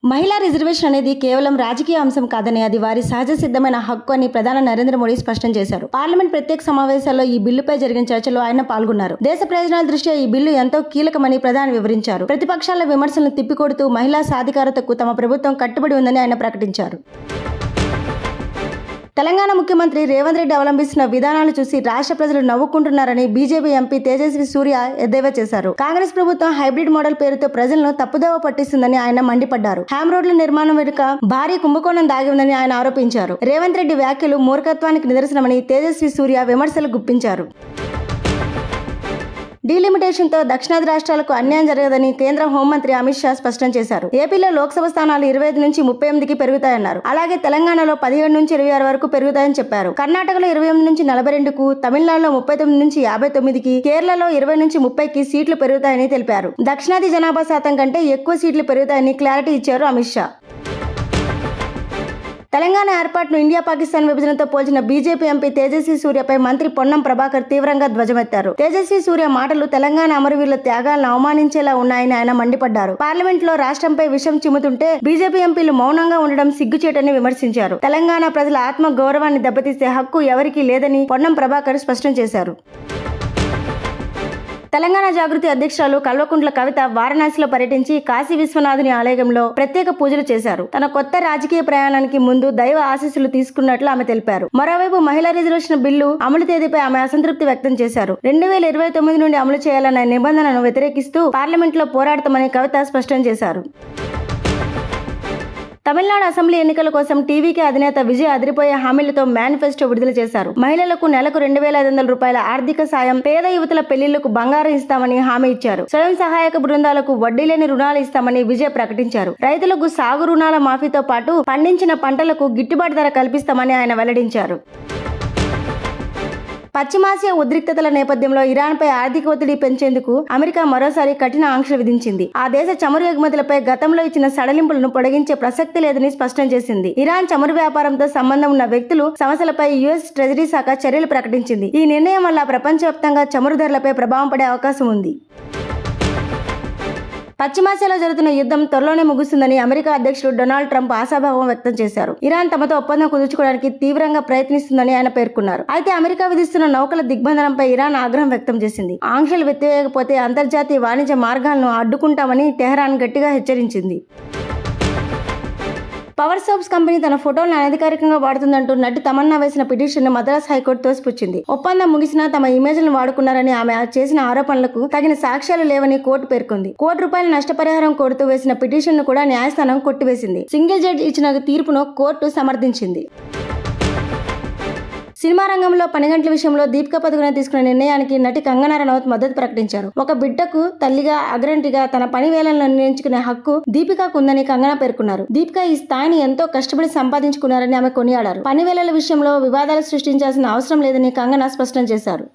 మహిళా రిజర్వేషన్ అనేది కేవలం రాజకీయ అంశం కాదని అది వారి సహజ సిద్ధమైన హక్కు అని ప్రధాని నరేంద్ర మోడీ స్పష్టం చేశారు. పార్లమెంట్ ప్రత్యేక సమావేశాల్లో ఈ బిల్లుపై జరిగిన చర్చలో ఆయన పాల్గొన్నారు. దేశ ప్రయోజనాల దృష్ట్యా ఈ బిల్లు ఎంతో కీలకమని ప్రధాని వివరించారు. ప్రతిపక్షాల విమర్శలను తిప్పికొడుతూ మహిళా సాధికారతకు తమ ప్రభుత్వం కట్టుబడి ఉందని ఆయన ప్రకటించారు. తెలంగాణ ముఖ్యమంత్రి రేవంత్ రెడ్డి అవలంబిస్తున్న విధానాలు చూసి రాష్ట్ర ప్రజలు నవ్వుకుంటున్నారని బీజేపీ ఎంపీ తేజస్వి సూర్య ఎద్దేవా చేశారు. కాంగ్రెస్ ప్రభుత్వం హైబ్రిడ్ మోడల్ పేరుతో ప్రజలను తప్పుదోవ పట్టిస్తుందని ఆయన మండిపడ్డారు. హ్యామ్ రోడ్ల నిర్మాణం వెనుక భారీ కుంభకోణం దాగి ఉందని ఆయన ఆరోపించారు. రేవంత్ రెడ్డి వ్యాఖ్యలు మూర్ఖత్వానికి నిదర్శనమని తేజస్వి సూర్య విమర్శలు గుప్పించారు. డీలిమిటేషన్ తో దక్షిణాది రాష్ట్రాలకు అన్యాయం జరగదని కేంద్ర హోంమంత్రి అమిత్ షా స్పష్టం చేశారు. ఏపీలో లోక్సభ స్థానాలు 25 నుంచి 38కి పెరుగుతాయన్నారు. అలాగే తెలంగాణలో 17 నుంచి 26 వరకు పెరుగుతాయని చెప్పారు. కర్ణాటకలో 28 నుంచి 42కు, తమిళనాడులో 39 నుంచి 59కి, కేరళలో 20 నుంచి 30కి సీట్లు పెరుగుతాయని తెలిపారు. దక్షిణాది జనాభా శాతం కంటే ఎక్కువ సీట్లు పెరుగుతాయని క్లారిటీ ఇచ్చారు అమిత్ షా. తెలంగాణ ఏర్పాటును ఇండియా పాకిస్తాన్ విభజనతో పోల్చిన బీజేపీ ఎంపీ తేజస్వి సూర్యపై మంత్రి పొన్నం ప్రభాకర్ తీవ్రంగా ధ్వజమెత్తారు. తేజస్వి సూర్య మాటలు తెలంగాణ అమరవీరుల త్యాగాలను అవమానించేలా ఉన్నాయని ఆయన మండిపడ్డారు. పార్లమెంట్ లో రాష్ట్రంపై విషం చిమ్ముతుంటే బీజేపీ ఎంపీలు మౌనంగా ఉండడం సిగ్గుచేటని విమర్శించారు. తెలంగాణ ప్రజల ఆత్మ గౌరవాన్ని దెబ్బతీసే హక్కు ఎవరికీ లేదని పొన్నం ప్రభాకర్ స్పష్టం చేశారు. తెలంగాణ జాగృతి అధ్యక్షురాలు కల్వకుంట్ల కవిత వారణాసిలో పర్యటించి కాశీ విశ్వనాథుని ఆలయంలో ప్రత్యేక పూజలు చేశారు. తన కొత్త రాజకీయ ప్రయాణానికి ముందు దైవ ఆశీస్సులు తీసుకున్నట్లు ఆమె తెలిపారు. మరోవైపు మహిళా రిజర్వేషన్ బిల్లు అమలు తేదీపై ఆమె అసంతృప్తి వ్యక్తం చేశారు. 2029 నుండి అమలు చేయాలన్న నిబంధనను వ్యతిరేకిస్తూ పార్లమెంట్లో పోరాడతామని కవిత స్పష్టం చేశారు. తమిళనాడు అసెంబ్లీ ఎన్నికల కోసం టీవీకే అధినేత విజయ్ అదిరిపోయే హామీలతో మేనిఫెస్టో విడుదల చేశారు. మహిళలకు నెలకు 2,500 రూపాయల ఆర్థిక సాయం, పేద యువతుల పెళ్లిళ్లకు బంగారం ఇస్తామని హామీ ఇచ్చారు. స్వయం సహాయక బృందాలకు వడ్డీ లేని రుణాలు ఇస్తామని విజయ్ ప్రకటించారు. రైతులకు సాగు రుణాల మాఫీతో పాటు పండించిన పంటలకు గిట్టుబాటు ధర కల్పిస్తామని ఆయన వెల్లడించారు. పశ్చిమాసియా ఉద్రిక్తతల నేపథ్యంలో ఇరాన్పై ఆర్థిక ఒత్తిడి పెంచేందుకు అమెరికా మరోసారి కఠిన ఆంక్షలు విధించింది. ఆ దేశ చమురు ఎగుమతులపై గతంలో ఇచ్చిన సడలింపులను పొడిగించే ప్రసక్తి లేదని స్పష్టం చేసింది. ఇరాన్ చమురు వ్యాపారంతో సంబంధం ఉన్న వ్యక్తులు, సంస్థలపై యుఎస్ ట్రెజరీ శాఖ చర్యలు ప్రకటించింది. ఈ నిర్ణయం వల్ల ప్రపంచవ్యాప్తంగా చమురు ధరలపై ప్రభావం పడే అవకాశం ఉంది. పశ్చిమాసియాలో జరుగుతున్న యుద్ధం త్వరలోనే ముగుస్తుందని అమెరికా అధ్యక్షుడు డొనాల్డ్ ట్రంప్ ఆశాభావం వ్యక్తం చేశారు. ఇరాన్ తమతో ఒప్పందం కుదుర్చుకోవడానికి తీవ్రంగా ప్రయత్నిస్తుందని ఆయన పేర్కొన్నారు. అయితే అమెరికా విధిస్తున్న నౌకల దిగ్బంధనంపై ఇరాన్ ఆగ్రహం వ్యక్తం చేసింది. ఆంక్షలు ఎత్తివేయకపోతే అంతర్జాతీయ వాణిజ్య మార్గాలను అడ్డుకుంటామని టెహరాన్ గట్టిగా హెచ్చరించింది. పవర్ సోప్స్ కంపెనీ తన ఫోటోలను అనధికారికంగా వాడుతుందంటూ నటి తమన్నా వేసిన పిటిషన్ మద్రాస్ హైకోర్టు తోసిపుచ్చింది. ఒప్పందం ముగిసినా తమ ఇమేజ్లను వాడుకున్నారని ఆమె చేసిన ఆరోపణలకు తగిన సాక్ష్యాలు లేవని కోర్టు పేర్కొంది. ₹1 నష్టపరిహారం కోరుతూ వేసిన పిటిషన్ ను కూడా న్యాయస్థానం కొట్టివేసింది. సింగిల్ జడ్జి ఇచ్చిన తీర్పును కోర్టు సమర్థించింది. సినిమా రంగంలో పని గంటల విషయంలో దీపికా పదుకొనె తీసుకున్న నిర్ణయానికి నటి కంగనా రనౌత్ మద్దతు ప్రకటించారు. ఒక బిడ్డకు తల్లిగా, అగ్రంటిగా తన పని వేళలను నిర్ణయించుకునే హక్కు దీపికాకు ఉందని కంగనా పేర్కొన్నారు. దీపికా ఈ స్థాయిని ఎంతో కష్టపడి సంపాదించుకున్నారని ఆమె కొనియాడారు. పని వేళల విషయంలో వివాదాలు సృష్టించాల్సిన అవసరం లేదని కంగనా స్పష్టం చేశారు.